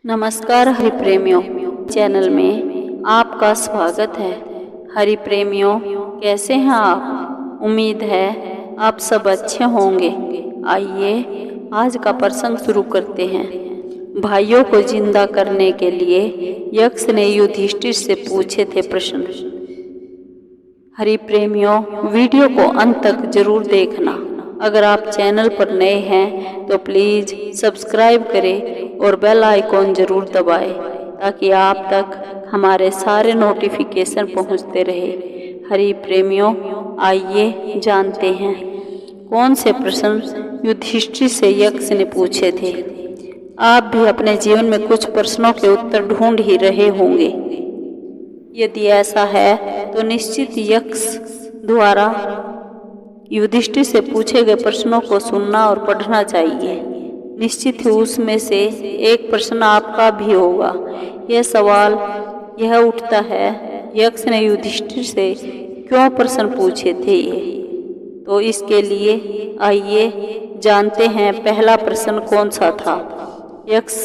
नमस्कार हरि प्रेमियों चैनल में आपका स्वागत है। हरि प्रेमियों, कैसे हैं आप? उम्मीद है आप सब अच्छे होंगे। आइए आज का प्रसंग शुरू करते हैं। भाइयों को जिंदा करने के लिए यक्ष ने युधिष्ठिर से पूछे थे प्रश्न। हरि प्रेमियों, वीडियो को अंत तक जरूर देखना। अगर आप चैनल पर नए हैं तो प्लीज़ सब्सक्राइब करें और बेल आइकॉन जरूर दबाएं ताकि आप तक हमारे सारे नोटिफिकेशन पहुंचते रहे। हरि प्रेमियों, आइए जानते हैं कौन से प्रश्न युधिष्ठिर से यक्ष ने पूछे थे। आप भी अपने जीवन में कुछ प्रश्नों के उत्तर ढूंढ ही रहे होंगे। यदि ऐसा है तो निश्चित यक्ष द्वारा युधिष्ठिर से पूछे गए प्रश्नों को सुनना और पढ़ना चाहिए। निश्चित ही उसमें से एक प्रश्न आपका भी होगा। यह सवाल यह उठता है, यक्ष ने युधिष्ठिर से क्यों प्रश्न पूछे थे ये? तो इसके लिए आइए जानते हैं पहला प्रश्न कौन सा था। यक्ष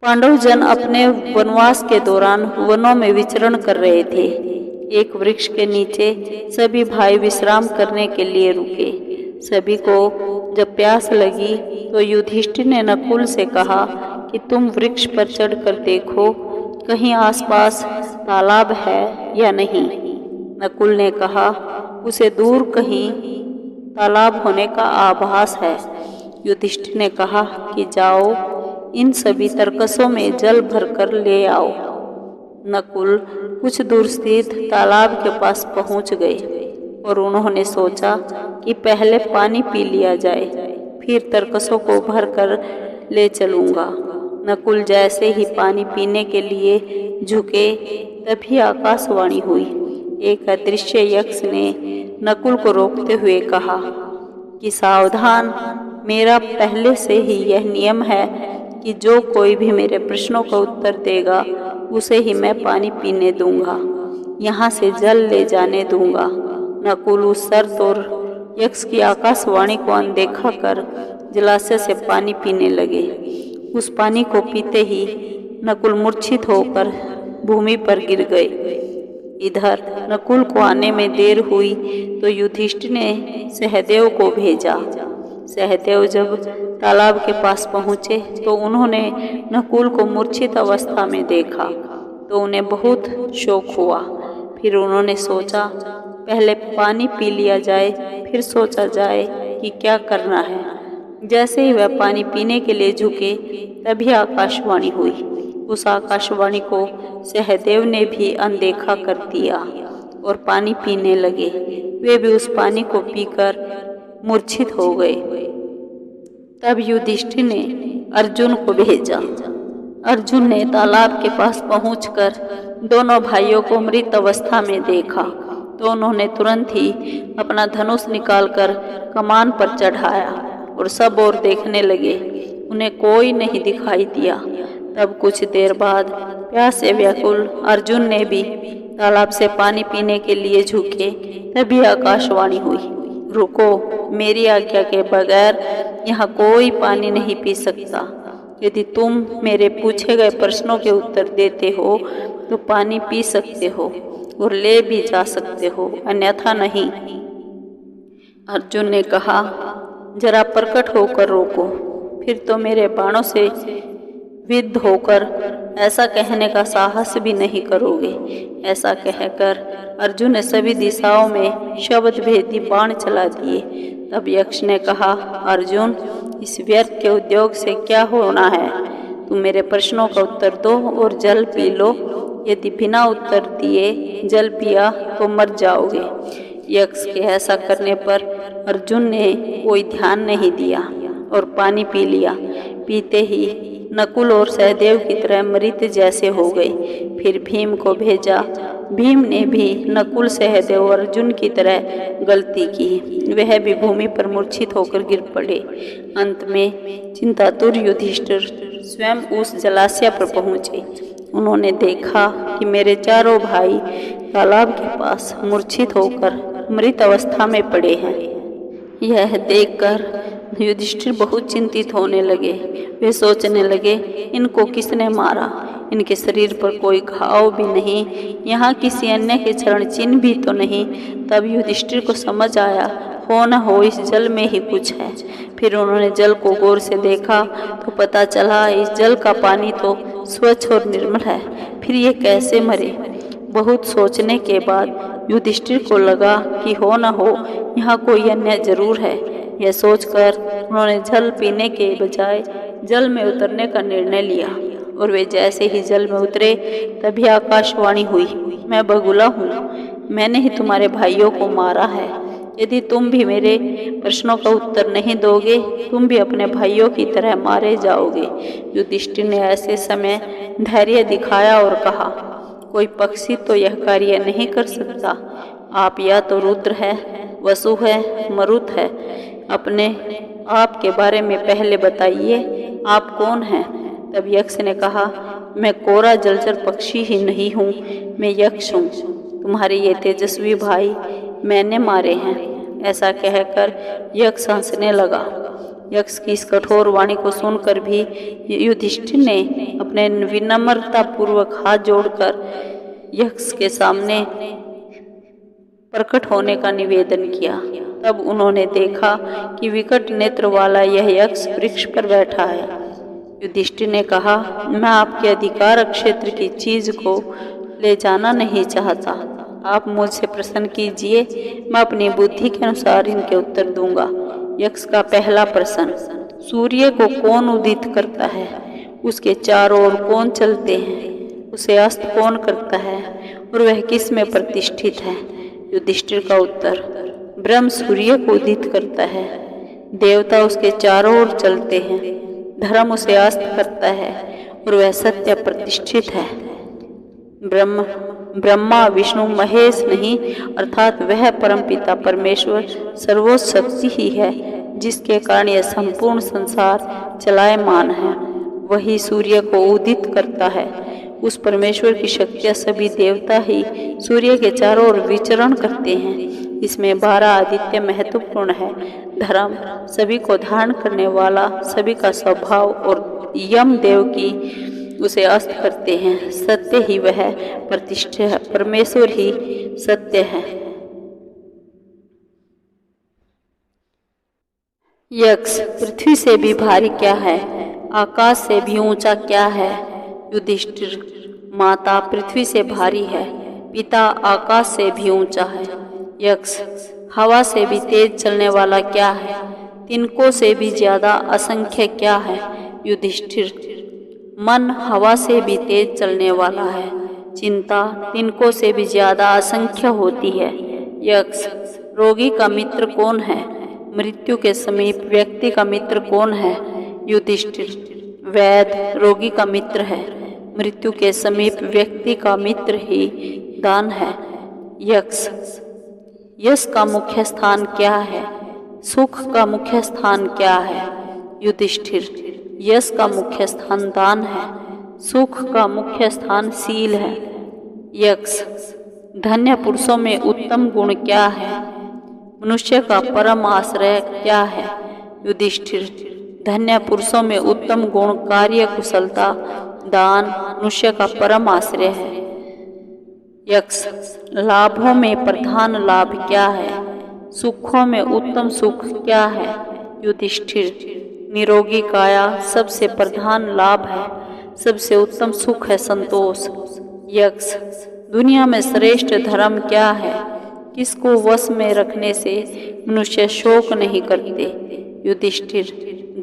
पांडव जन अपने वनवास के दौरान वनों में विचरण कर रहे थे। एक वृक्ष के नीचे सभी भाई विश्राम करने के लिए रुके। सभी को जब प्यास लगी तो युधिष्ठिर ने नकुल से कहा कि तुम वृक्ष पर चढ़कर देखो, कहीं आसपास तालाब है या नहीं। नकुल ने कहा, उसे दूर कहीं तालाब होने का आभास है। युधिष्ठिर ने कहा कि जाओ, इन सभी तरकसों में जल भरकर ले आओ। नकुल कुछ दूर स्थित तालाब के पास पहुंच गए और उन्होंने सोचा कि पहले पानी पी लिया जाए, फिर तरकसों को भरकर ले चलूंगा। नकुल जैसे ही पानी पीने के लिए झुके तभी आकाशवाणी हुई। एक अदृश्य यक्ष ने नकुल को रोकते हुए कहा कि सावधान, मेरा पहले से ही यह नियम है कि जो कोई भी मेरे प्रश्नों का उत्तर देगा उसे ही मैं पानी पीने दूंगा, यहाँ से जल ले जाने दूंगा। नकुल उस शर्त और यक्ष की आकाशवाणी को अनदेखा कर जलाशय से पानी पीने लगे। उस पानी को पीते ही नकुल मूर्छित होकर भूमि पर गिर गए। इधर नकुल को आने में देर हुई तो युधिष्ठिर ने सहदेव को भेजा। सहदेव जब तालाब के पास पहुँचे तो उन्होंने नकुल को मूर्छित अवस्था में देखा तो उन्हें बहुत शोक हुआ। फिर उन्होंने सोचा पहले पानी पी लिया जाए, फिर सोचा जाए कि क्या करना है। जैसे ही वह पानी पीने के लिए झुके तभी आकाशवाणी हुई। उस आकाशवाणी को सहदेव ने भी अनदेखा कर दिया और पानी पीने लगे। वे भी उस पानी को पीकर मूर्छित हो गए। तब युधिष्ठिर ने अर्जुन को भेजा। अर्जुन ने तालाब के पास पहुंचकर दोनों भाइयों को मृत अवस्था में देखा तो उन्होंने तुरंत ही अपना धनुष निकालकर कमान पर चढ़ाया और सब ओर देखने लगे। उन्हें कोई नहीं दिखाई दिया। तब कुछ देर बाद प्यास से व्याकुल अर्जुन ने भी तालाब से पानी पीने के लिए झुके तभी आकाशवाणी हुई, रुको, मेरी आज्ञा के बगैर यहाँ कोई पानी नहीं पी सकता। यदि तुम मेरे पूछे गए प्रश्नों के उत्तर देते हो तो पानी पी सकते हो और ले भी जा सकते हो, अन्यथा नहीं। अर्जुन ने कहा, जरा प्रकट होकर रोको, फिर तो मेरे बाणों से विद्ध होकर ऐसा कहने का साहस भी नहीं करोगे। ऐसा कहकर अर्जुन ने सभी दिशाओं में शब्द भेदी बाण चला दिए। तब यक्ष ने कहा, अर्जुन, इस व्यर्थ के उद्योग से क्या होना है? तुम मेरे प्रश्नों का उत्तर दो और जल पी लो। यदि बिना उत्तर दिए जल पिया तो मर जाओगे। यक्ष के ऐसा करने पर अर्जुन ने कोई ध्यान नहीं दिया और पानी पी लिया। पीते ही नकुल और सहदेव की तरह मृत जैसे हो गए। फिर भीम को भेजा। भीम ने भी नकुल, सहदेव और अर्जुन की तरह गलती की। वह भी भूमि पर मूर्छित होकर गिर पड़े। अंत में चिंतातुर युधिष्ठिर स्वयं उस जलाशय पर पहुँचे। उन्होंने देखा कि मेरे चारों भाई तालाब के पास मूर्छित होकर मृत अवस्था में पड़े हैं। यह देखकर युधिष्ठिर बहुत चिंतित होने लगे। वे सोचने लगे, इनको किसने मारा? इनके शरीर पर कोई घाव भी नहीं, यहाँ किसी अन्य के चरण चिन्ह भी तो नहीं। तब युधिष्ठिर को समझ आया, हो न हो इस जल में ही कुछ है। फिर उन्होंने जल को गौर से देखा तो पता चला इस जल का पानी तो स्वच्छ और निर्मल है। फिर ये कैसे मरे? बहुत सोचने के बाद युधिष्ठिर को लगा कि हो न हो यहाँ कोई अन्य जरूर है। यह सोचकर उन्होंने जल पीने के बजाय जल में उतरने का निर्णय लिया और वे जैसे ही जल में उतरे तभी आकाशवाणी हुई, मैं बगुला हूँ, मैंने ही तुम्हारे भाइयों को मारा है। यदि तुम भी मेरे प्रश्नों का उत्तर नहीं दोगे, तुम भी अपने भाइयों की तरह मारे जाओगे। युधिष्ठिर ने ऐसे समय धैर्य दिखाया और कहा, कोई पक्षी तो यह कार्य नहीं कर सकता। आप या तो रुद्र है, वसु है, मरुत है। अपने आप के बारे में पहले बताइए, आप कौन हैं? तब यक्ष ने कहा, मैं कोरा जलचर पक्षी ही नहीं हूँ, मैं यक्ष हूँ। तुम्हारे ये तेजस्वी भाई मैंने मारे हैं। ऐसा कहकर यक्ष हंसने लगा। यक्ष की इस कठोर वाणी को सुनकर भी युधिष्ठिर ने अपने विनम्रता पूर्वक हाथ जोड़कर यक्ष के सामने प्रकट होने का निवेदन किया। तब उन्होंने देखा कि विकट नेत्र वाला यह यक्ष वृक्ष पर बैठा है। युधिष्ठिर ने कहा, मैं आपके अधिकार क्षेत्र की चीज को ले जाना नहीं चाहता। आप मुझसे प्रश्न कीजिए, मैं अपनी बुद्धि के अनुसार इनके उत्तर दूंगा। यक्ष का पहला प्रश्न, सूर्य को कौन उदित करता है? उसके चारों ओर कौन चलते हैं? उसे अस्त कौन करता है और वह किस में प्रतिष्ठित है? युधिष्ठिर का उत्तर, ब्रह्म सूर्य को उदित करता है, देवता उसके चारों ओर चलते हैं, धर्म उसे अस्त करता है और वह सत्य प्रतिष्ठित है। ब्रह्मा विष्णु महेश नहीं, अर्थात वह परमपिता परमेश्वर सर्वोच्च शक्ति ही है, जिसके कारण यह संपूर्ण संसार चलायमान है। वही सूर्य को उदित करता है। उस परमेश्वर की शक्तियाँ सभी देवता ही सूर्य के चारों ओर विचरण करते हैं। इसमें 12 आदित्य महत्वपूर्ण है। धर्म सभी को धारण करने वाला, सभी का स्वभाव और यम देव की उसे अस्त करते हैं। सत्य ही वह प्रतिष्ठा है, परमेश्वर ही सत्य है। यक्ष, पृथ्वी से भी भारी क्या है? आकाश से भी ऊंचा क्या है? युधिष्ठिर, माता पृथ्वी से भारी है, पिता आकाश से भी ऊंचा है। यक्ष, हवा से भी तेज चलने वाला क्या है? तिनकों से भी ज्यादा असंख्य क्या है? युधिष्ठिर, मन हवा से भी तेज चलने वाला है, चिंता तिनकों से भी ज्यादा असंख्य होती है। यक्ष, रोगी का मित्र कौन है? मृत्यु के समीप व्यक्ति का मित्र कौन है? युधिष्ठिर, वैद्य रोगी का मित्र है, मृत्यु के समीप व्यक्ति का मित्र ही दान है। यक्ष, यश का मुख्य स्थान क्या है? सुख का मुख्य स्थान क्या है? युधिष्ठिर, यश का मुख्य स्थान दान है, सुख का मुख्य स्थान शील है। यक्ष, धन्य पुरुषों में उत्तम गुण क्या है? मनुष्य का परम आश्रय क्या है? युधिष्ठिर, धन्य पुरुषों में उत्तम गुण कार्य कुशलता, दान मनुष्य का परम आश्रय है। यक्ष, लाभों में प्रधान लाभ क्या है? सुखों में उत्तम सुख क्या है? युधिष्ठिर, निरोगी काया सबसे प्रधान लाभ है, सबसे उत्तम सुख है संतोष। यक्ष, दुनिया में श्रेष्ठ धर्म क्या है? किसको वश में रखने से मनुष्य शोक नहीं करते? युधिष्ठिर,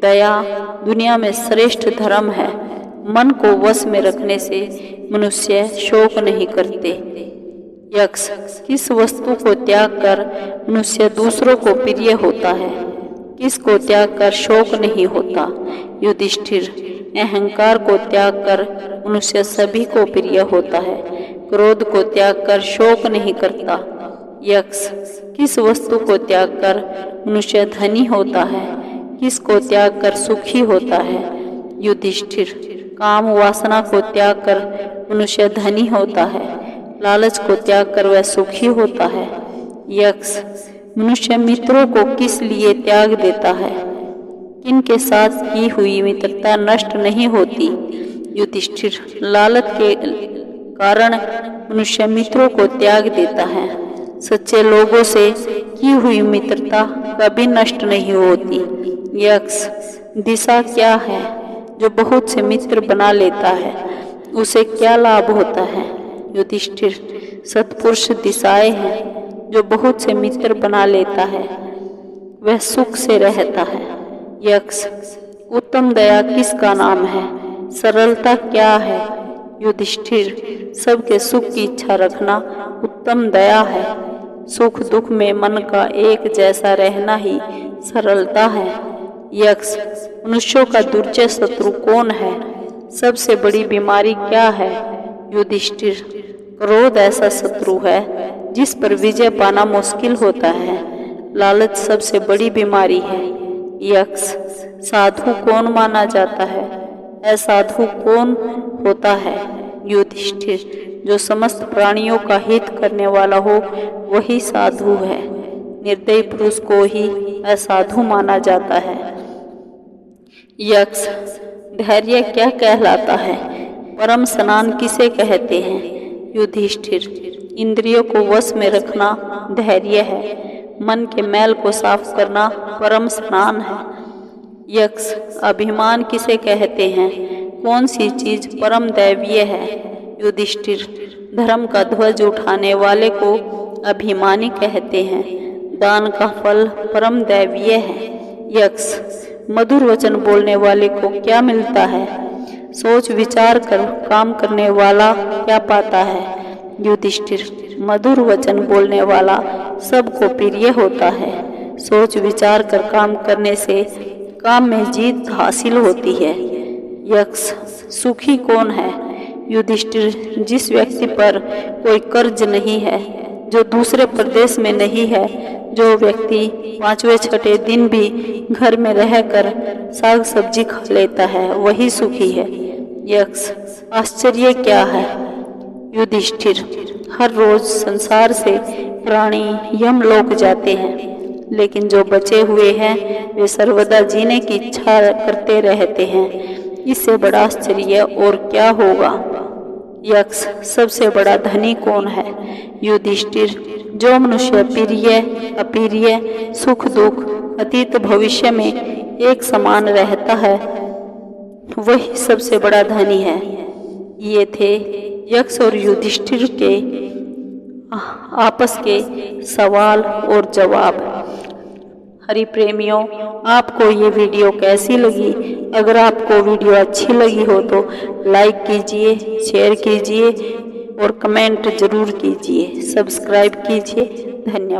दया दुनिया में श्रेष्ठ धर्म है, मन को वश में रखने से मनुष्य शोक नहीं करते। यक्ष, किस वस्तु को त्याग कर मनुष्य दूसरों को प्रिय होता है? किसको त्याग कर शोक नहीं होता? युधिष्ठिर, अहंकार को त्याग कर मनुष्य सभी को प्रिय होता है, क्रोध को त्याग कर शोक नहीं करता। यक्ष, किस वस्तु को त्याग कर मनुष्य धनी होता है? किसको त्याग कर सुखी होता है? युधिष्ठिर, काम वासना को त्याग कर मनुष्य धनी होता है, लालच को त्याग कर वह सुखी होता है। यक्ष, मनुष्य मित्रों को किस लिए त्याग देता है? इनके साथ की हुई मित्रता नष्ट नहीं होती। युधिष्ठिर, लालच के कारण मनुष्य मित्रों को त्याग देता है। सच्चे लोगों से की हुई मित्रता कभी नष्ट नहीं होती। यक्ष, दिशा क्या है? जो बहुत से मित्र बना लेता है उसे क्या लाभ होता है? युधिष्ठिर, सत्पुरुष दिशाएं हैं। जो बहुत से मित्र बना लेता है वह सुख से रहता है। यक्ष, उत्तम दया किसका नाम है? सरलता क्या है? युधिष्ठिर, सबके सुख की इच्छा रखना उत्तम दया है। सुख दुख में मन का एक जैसा रहना ही सरलता है। यक्ष, मनुष्यों का दुर्जय शत्रु कौन है? सबसे बड़ी बीमारी क्या है? युधिष्ठिर, क्रोध ऐसा शत्रु है जिस पर विजय पाना मुश्किल होता है। लालच सबसे बड़ी बीमारी है। यक्ष, साधु कौन माना जाता है? असाधु कौन होता है? युधिष्ठिर, जो समस्त प्राणियों का हित करने वाला हो वही साधु है। निर्दयी पुरुष को ही असाधु माना जाता है। यक्ष, धैर्य क्या कहलाता है? परम स्नान किसे कहते हैं? युधिष्ठिर, इंद्रियों को वश में रखना धैर्य है। मन के मैल को साफ करना परम स्नान है। यक्ष, अभिमान किसे कहते हैं? कौन सी चीज परम दैवीय है? युधिष्ठिर, धर्म का ध्वज उठाने वाले को अभिमानी कहते हैं। दान का फल परम दैवीय है। यक्ष, मधुर वचन बोलने वाले को क्या मिलता है? सोच विचार कर काम करने वाला क्या पाता है? युधिष्ठिर, मधुर वचन बोलने वाला सबको प्रिय होता है। सोच विचार कर काम करने से काम में जीत हासिल होती है। यक्ष, सुखी कौन है? युधिष्ठिर, जिस व्यक्ति पर कोई कर्ज नहीं है, जो दूसरे प्रदेश में नहीं है, जो व्यक्ति 5वें 6ठे दिन भी घर में रहकर साग सब्जी खा लेता है वही सुखी है। यक्ष, आश्चर्य क्या है? युधिष्ठिर, हर रोज संसार से प्राणी यमलोक जाते हैं, लेकिन जो बचे हुए हैं वे सर्वदा जीने की इच्छा करते रहते हैं। इससे बड़ा आश्चर्य और क्या होगा? यक्ष, सबसे बड़ा धनी कौन है? युधिष्ठिर, जो मनुष्य प्रिय अप्रिय सुख दुख अतीत भविष्य में एक समान रहता है वही सबसे बड़ा धनी है। ये थे यक्ष और युधिष्ठिर के आपस के सवाल और जवाब। हरि प्रेमियों, आपको ये वीडियो कैसी लगी? अगर आपको वीडियो अच्छी लगी हो तो लाइक कीजिए, शेयर कीजिए और कमेंट जरूर कीजिए, सब्सक्राइब कीजिए। धन्यवाद।